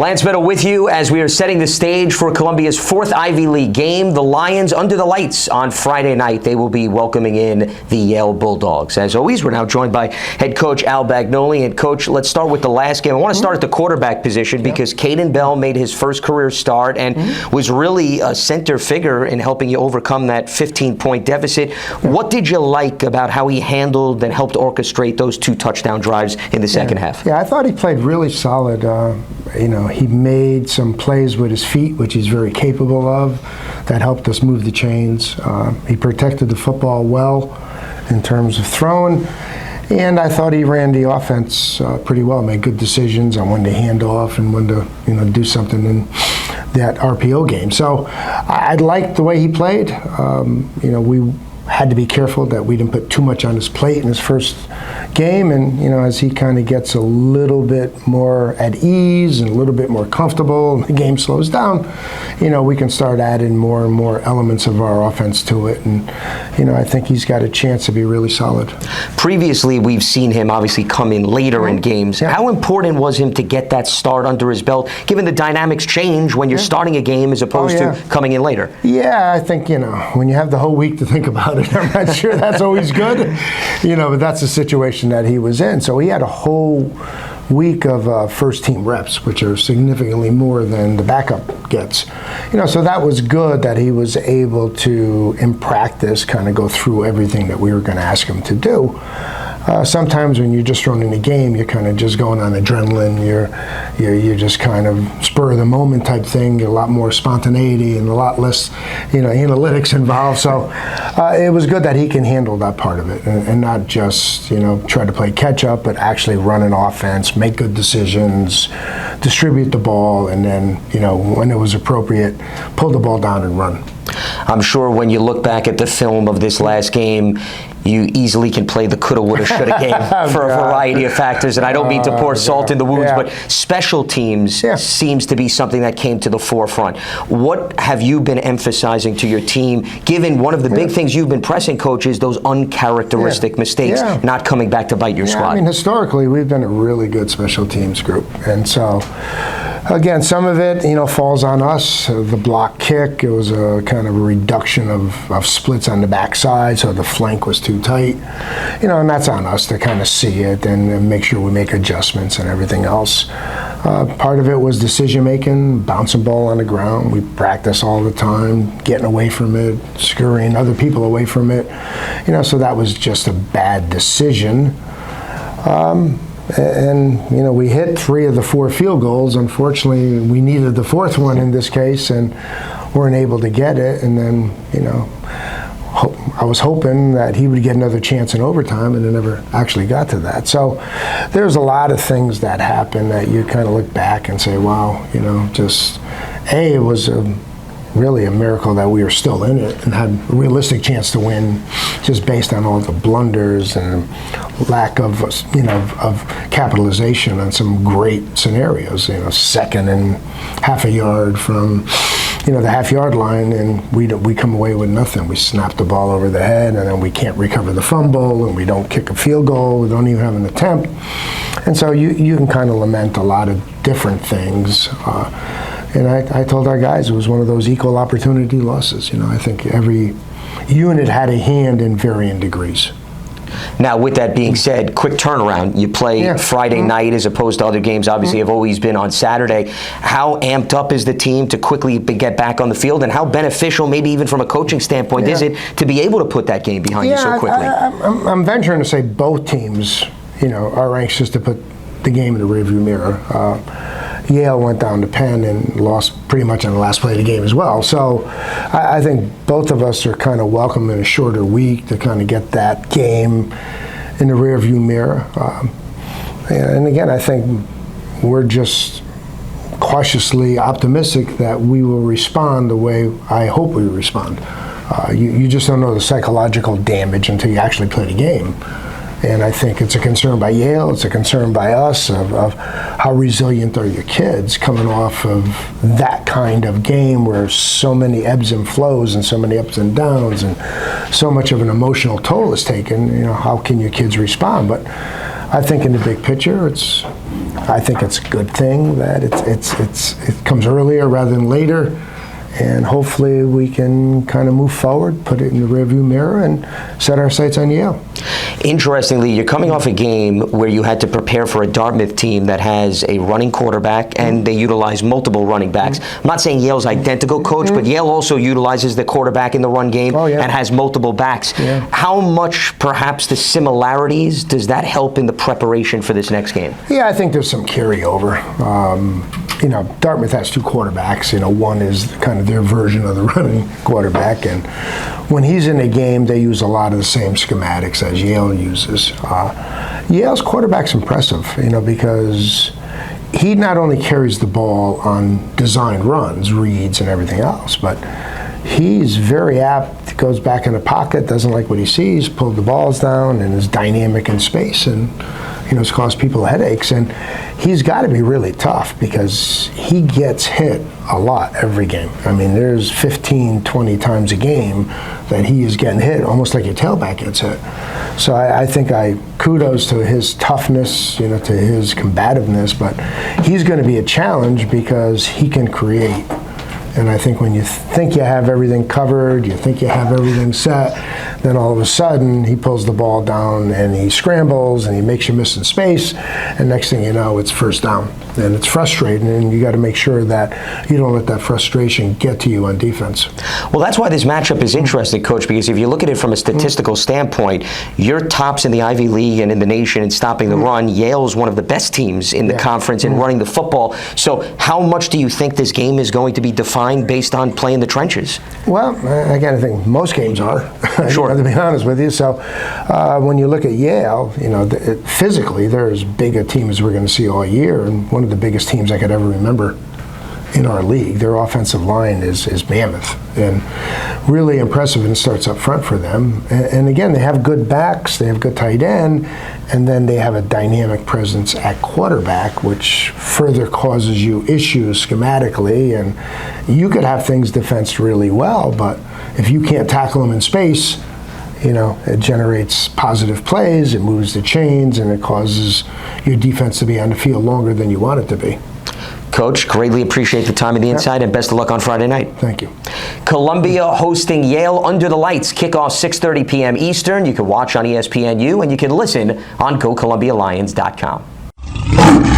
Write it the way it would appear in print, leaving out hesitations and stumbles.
Lance Meadow with you as we are setting the stage for Columbia's fourth Ivy League game. The Lions under the lights on Friday night. They will be welcoming in the Yale Bulldogs. As always, we're now joined by head coach Al Bagnoli. And coach, let's start with the last game. I want to start at the quarterback position because Caden Bell made his first career start and was really a center figure in helping you overcome that 15-point deficit. What did you like about how he handled and helped orchestrate those 2 touchdown drives in the second half? Yeah, I thought he played really solid. He made some plays with his feet, which he's very capable of. That helped us move the chains. He protected the football well in terms of throwing. And I thought he ran the offense pretty well, made good decisions on when to hand off and when to do something in that RPO game. So I liked the way he played. We had to be careful that we didn't put too much on his plate in his first game, and as he kind of gets a little bit more at ease and a little bit more comfortable and the game slows down, we can start adding more and more elements of our offense to it, and I think he's got a chance to be really solid. Previously, we've seen him obviously come in later in games. Yeah. How important was him to get that start under his belt, given the dynamics change when you're starting a game as opposed to coming in later? Yeah, I think, when you have the whole week to think about it, I'm not sure that's always good, but that's the situation that he was in. So he had a whole week of first-team reps, which are significantly more than the backup gets. So that was good that he was able to, in practice, kind of go through everything that we were going to ask him to do. Sometimes when you're just thrown in the game, you're kind of just going on adrenaline. You're just kind of spur of the moment type thing. A lot more spontaneity and a lot less, analytics involved. So it was good that he can handle that part of it and not just, try to play catch up, but actually run an offense, make good decisions, distribute the ball, and then, when it was appropriate, pull the ball down and run. I'm sure when you look back at the film of this last game, you easily can play the coulda, woulda, shoulda game for a variety of factors. And I don't mean to pour salt in the wounds, but special teams seems to be something that came to the forefront. What have you been emphasizing to your team, given one of the big things you've been pressing, coach, is those uncharacteristic mistakes not coming back to bite your squad? I mean, historically, we've been a really good special teams group. And so, again, some of it, falls on us. The block kick, it was a kind of a reduction of splits on the backside, so the flank was too tight. And that's on us to kind of see it and make sure we make adjustments and everything else. Part of it was decision making, bouncing ball on the ground. We practice all the time, getting away from it, scurrying other people away from it. So that was just a bad decision. And we hit 3 of the 4 field goals. Unfortunately, we needed the 4th one in this case and weren't able to get it. And then, I was hoping that he would get another chance in overtime, and it never actually got to that. So there's a lot of things that happen that you kind of look back and say, wow, it was really a miracle that we were still in it and had a realistic chance to win, just based on all the blunders and lack of capitalization on some great scenarios. Second and half a yard from the half-yard line, and we come away with nothing. We snap the ball over the head, and then we can't recover the fumble, and we don't kick a field goal. We don't even have an attempt. And so you can kind of lament a lot of different things. And I told our guys it was one of those equal opportunity losses. I think every unit had a hand in varying degrees. Now, with that being said, quick turnaround. You play Friday night as opposed to other games, obviously, have always been on Saturday. How amped up is the team to quickly get back on the field, and how beneficial, maybe even from a coaching standpoint, is it to be able to put that game behind you so quickly? I'm venturing to say both teams, are anxious to put the game in the rearview mirror. Yale went down to Penn and lost pretty much on the last play of the game as well. So I think both of us are kind of welcome in a shorter week to kind of get that game in the rearview mirror. And again, I think we're just cautiously optimistic that we will respond the way I hope we respond. You just don't know the psychological damage until you actually play the game. And I think it's a concern by Yale, it's a concern by us of how resilient are your kids coming off of that kind of game where so many ebbs and flows and so many ups and downs and so much of an emotional toll is taken. How can your kids respond? But I think in the big picture, it's I think it's a good thing that it comes earlier rather than later. And hopefully we can kind of move forward, put it in the rearview mirror, and set our sights on Yale. Interestingly, you're coming off a game where you had to prepare for a Dartmouth team that has a running quarterback, and they utilize multiple running backs. I'm not saying Yale's identical, Coach, but Yale also utilizes the quarterback in the run game and has multiple backs. Yeah. How much, perhaps, the similarities, does that help in the preparation for this next game? Yeah, I think there's some carryover. Dartmouth has two quarterbacks. One is kind of their version of the running quarterback, and when he's in a game, they use a lot of the same schematics as Yale uses. Yale's quarterback's impressive, because he not only carries the ball on designed runs, reads, and everything else, but he's very apt, goes back in the pocket, doesn't like what he sees, pulled the balls down, and is dynamic in space, and it's caused people headaches. And he's got to be really tough because he gets hit a lot every game. I mean, there's 15, 20 times a game that he is getting hit, almost like your tailback gets hit. So I think kudos to his toughness, to his combativeness, but he's going to be a challenge because he can create. And I think when you think you have everything covered, you think you have everything set, then all of a sudden he pulls the ball down and he scrambles and he makes you miss in space, and next thing you know, it's first down. And it's frustrating, and you got to make sure that you don't let that frustration get to you on defense. Well, that's why this matchup is interesting, Coach, because if you look at it from a statistical standpoint, you're tops in the Ivy League and in the nation in stopping the run. Yale's one of the best teams in the conference in running the football. So how much do you think this game is going to be defined based on playing the trenches? Well, again, I think most games are, Sure. to be honest with you. So when you look at Yale, physically they're as big a team as we're going to see all year, and one of the biggest teams I could ever remember in our league. Their offensive line is mammoth and really impressive, and it starts up front for them. And again, they have good backs, they have good tight end, and then they have a dynamic presence at quarterback, which further causes you issues schematically. And you could have things defensed really well, but if you can't tackle them in space, it generates positive plays, it moves the chains, and it causes your defense to be on the field longer than you want it to be. Coach, greatly appreciate the time and the insight, and best of luck on Friday night. Thank you. Columbia hosting Yale under the lights. Kickoff 6:30 p.m. Eastern. You can watch on ESPNU, and you can listen on GoColumbiaLions.com.